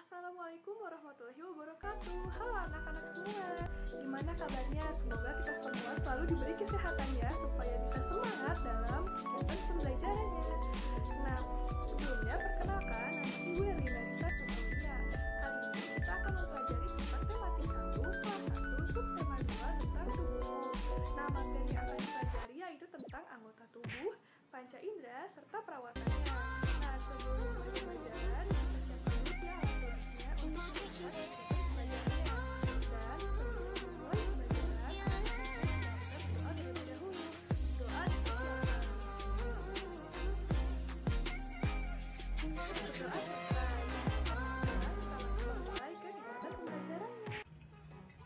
Assalamualaikum warahmatullahi wabarakatuh. Halo anak-anak semua, gimana kabarnya? Semoga kita semua selalu diberi kesehatan ya, supaya bisa semangat dalam kegiatan pembelajarannya. Nah, sebelumnya perkenalkan, nama Ibu Erlina Nisa Tutulia. Kali ini kita akan mempelajari tentang tematik 1, kelas 1, subtema 2 tentang tubuh. Nah, materi yang akan dipelajari yaitu tentang anggota tubuh, panca indera, serta perawatannya. Nah, sebelum mulai pembelajaran,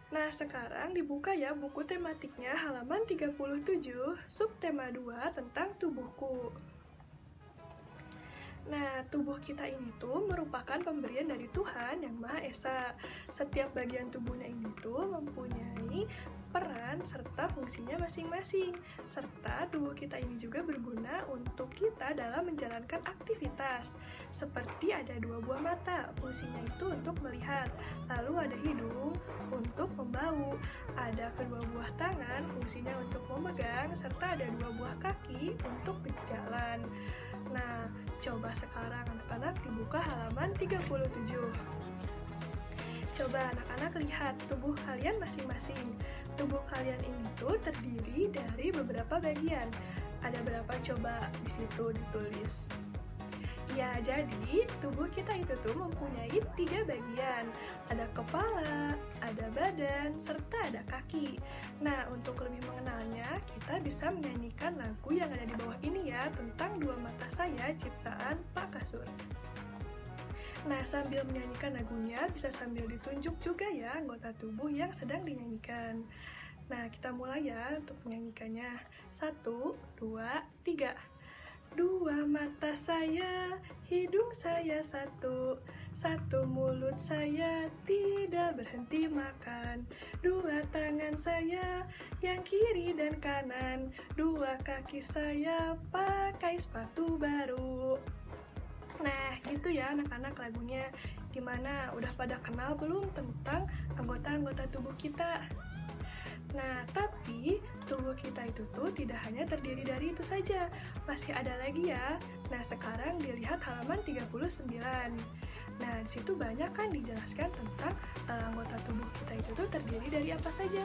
Nah, sekarang dibuka ya buku tematiknya halaman 37, subtema 2 tentang tubuhku. Nah, tubuh kita ini tuh merupakan pemberian dari Tuhan yang Maha Esa. Setiap bagian tubuhnya ini tuh mempunyai peran serta fungsinya masing-masing. Serta tubuh kita ini juga berguna untuk kita dalam menjalankan aktivitas. Seperti ada 2 buah mata, fungsinya itu untuk melihat. Lalu ada hidung untuk membau. Ada kedua buah tangan, fungsinya untuk memegang. Serta ada 2 buah kaki untuk berjalan. Nah, coba sekarang anak-anak dibuka halaman 37. Coba anak-anak lihat tubuh kalian masing-masing. Tubuh kalian ini tuh terdiri dari beberapa bagian. Ada berapa coba di situ ditulis? Ya, jadi tubuh kita itu tuh mempunyai 3 bagian. Ada kepala, ada badan, serta ada kaki. Nah, untuk lebih mengenalnya, kita bisa menyanyikan lagu yang ada di bawah ini ya, tentang 2 mata saya ciptaan Pak Kasur. Nah, sambil menyanyikan lagunya, bisa sambil ditunjuk juga ya anggota tubuh yang sedang dinyanyikan. Nah, kita mulai ya untuk menyanyikannya. 1, 2, 3. 2 mata saya, hidung saya 1, 1 mulut saya tidak berhenti makan, 2 tangan saya yang kiri dan kanan, 2 kaki saya pakai sepatu baru. Nah, gitu ya anak-anak lagunya. Gimana? Udah pada kenal belum tentang anggota-anggota tubuh kita? Nah, tapi tubuh kita itu tuh tidak hanya terdiri dari itu saja, masih ada lagi ya. Nah, sekarang dilihat halaman 39. Nah, di situ banyak kan dijelaskan tentang anggota tubuh kita itu tuh terdiri dari apa saja.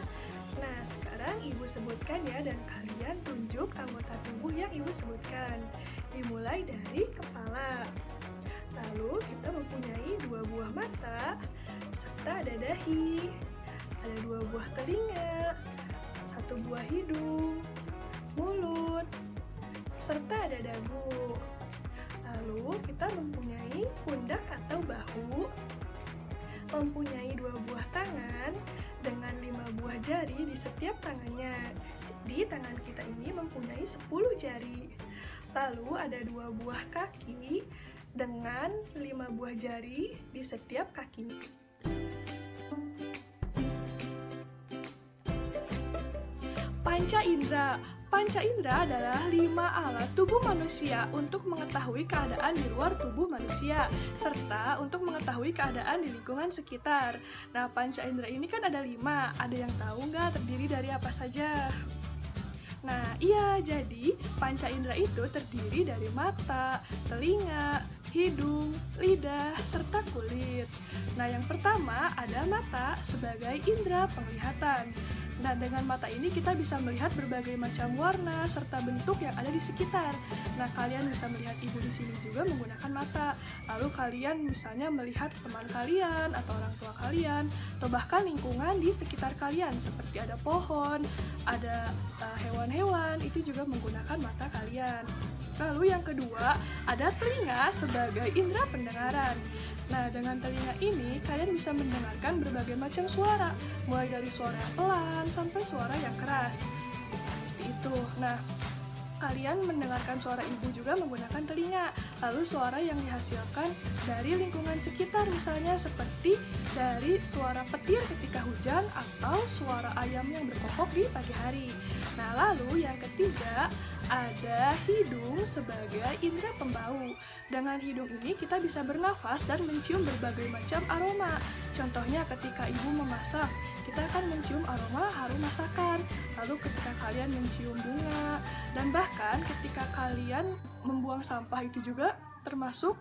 Nah, sekarang Ibu sebutkan ya, dan kalian tunjuk anggota tubuh yang Ibu sebutkan. Dimulai dari kepala. Lalu kita mempunyai 2 buah mata, serta ada dahi. Ada 2 buah telinga, 1 buah hidung, mulut, serta ada dagu. Lalu kita mempunyai pundak atau bahu, mempunyai 2 buah tangan dengan 5 buah jari di setiap tangannya. Jadi tangan kita ini mempunyai 10 jari. Lalu ada 2 buah kaki dengan 5 buah jari di setiap kakinya. Panca indera. Panca indera adalah 5 alat tubuh manusia untuk mengetahui keadaan di luar tubuh manusia, serta untuk mengetahui keadaan di lingkungan sekitar. Nah, panca indera ini kan ada 5. Ada yang tahu nggak terdiri dari apa saja? Nah, iya, jadi panca indera itu terdiri dari mata, telinga, hidung, lidah, serta kulit. Nah, yang pertama ada mata sebagai indera penglihatan. Nah, dengan mata ini kita bisa melihat berbagai macam warna serta bentuk yang ada di sekitar. Nah, kalian bisa melihat Ibu di sini juga menggunakan mata. Lalu kalian misalnya melihat teman kalian atau orang tua kalian, atau bahkan lingkungan di sekitar kalian seperti ada pohon, ada hewan-hewan, itu juga menggunakan mata kalian. Lalu yang kedua, ada telinga sebagai indera pendengaran. Nah, dengan telinga ini, kalian bisa mendengarkan berbagai macam suara, mulai dari suara yang pelan sampai suara yang keras. Seperti itu. Nah, kalian mendengarkan suara Ibu juga menggunakan telinga. Lalu suara yang dihasilkan dari lingkungan sekitar, misalnya seperti dari suara petir ketika hujan atau suara ayam yang berkokok di pagi hari. Nah, lalu yang ketiga Ada hidung sebagai indera pembau. Dengan hidung ini kita bisa bernafas dan mencium berbagai macam aroma. Contohnya ketika ibu memasak, kita akan mencium aroma harum masakan. Lalu ketika kalian mencium bunga, dan bahkan ketika kalian membuang sampah itu juga termasuk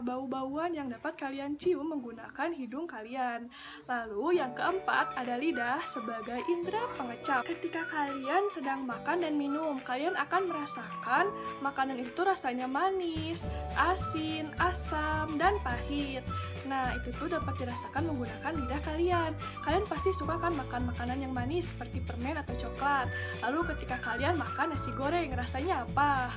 bau-bauan yang dapat kalian cium menggunakan hidung kalian. Lalu yang keempat ada lidah sebagai indera pengecap. Ketika kalian sedang makan dan minum, kalian akan merasakan makanan itu rasanya manis, asin, asam, dan pahit. Nah, itu tuh dapat dirasakan menggunakan lidah kalian. Kalian pasti suka kan makan makanan yang manis seperti permen atau coklat. Lalu ketika kalian makan nasi goreng, rasanya apa?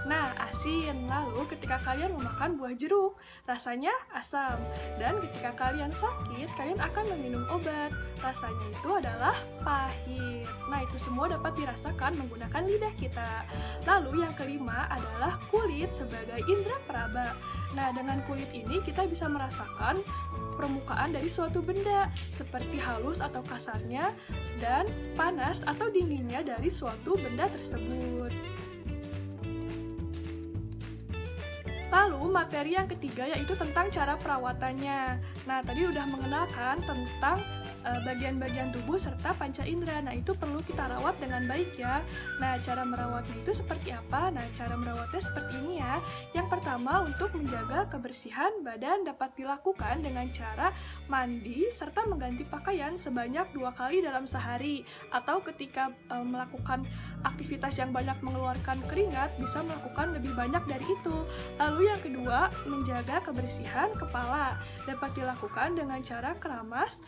Nah, asin. Lalu ketika kalian memakan buah jeruk, rasanya asam. Dan ketika kalian sakit, kalian akan meminum obat. Rasanya itu adalah pahit. Nah, itu semua dapat dirasakan menggunakan lidah kita. Lalu yang kelima adalah kulit sebagai indera peraba. Nah, dengan kulit ini kita bisa merasakan permukaan dari suatu benda, seperti halus atau kasarnya, dan panas atau dinginnya dari suatu benda tersebut. Lalu materi yang ketiga yaitu tentang cara perawatannya. Nah, tadi udah mengenalkan tentang bagian-bagian tubuh serta panca indera. Nah, itu perlu kita rawat dengan baik ya. Nah, cara merawatnya itu seperti apa? Nah, cara merawatnya seperti ini ya. Yang pertama, untuk menjaga kebersihan badan dapat dilakukan dengan cara mandi serta mengganti pakaian sebanyak 2 kali dalam sehari. Atau ketika melakukan aktivitas yang banyak mengeluarkan keringat, bisa melakukan lebih banyak dari itu. Lalu yang kedua, menjaga kebersihan kepala dapat dilakukan dengan cara keramas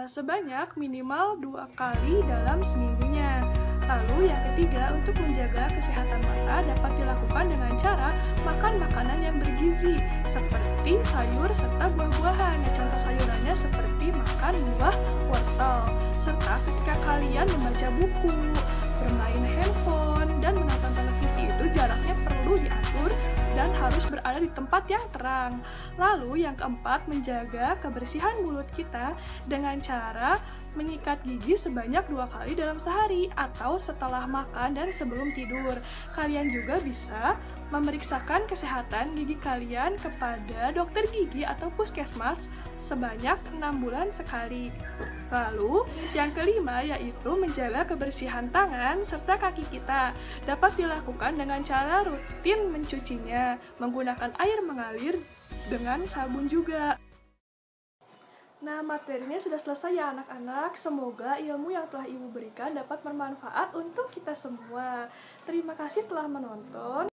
sebanyak minimal 2 kali dalam seminggunya. Lalu yang ketiga, untuk menjaga kesehatan mata dapat dilakukan dengan cara makan makanan yang bergizi seperti sayur serta buah-buahan. Contoh sayurannya seperti makan buah wortel. Serta ketika kalian membaca buku, bermain handphone, dan menonton televisi itu jaraknya perlu diatur dan harus berada di tempat yang terang. Lalu yang keempat, menjaga kebersihan mulut kita dengan cara menyikat gigi sebanyak 2 kali dalam sehari atau setelah makan dan sebelum tidur. Kalian juga bisa memeriksakan kesehatan gigi kalian kepada dokter gigi atau puskesmas sebanyak 6 bulan sekali. Lalu, yang kelima yaitu menjaga kebersihan tangan serta kaki kita. Dapat dilakukan dengan cara rutin mencucinya, menggunakan air mengalir dengan sabun juga. Nah, materinya sudah selesai ya anak-anak. Semoga ilmu yang telah Ibu berikan dapat bermanfaat untuk kita semua. Terima kasih telah menonton.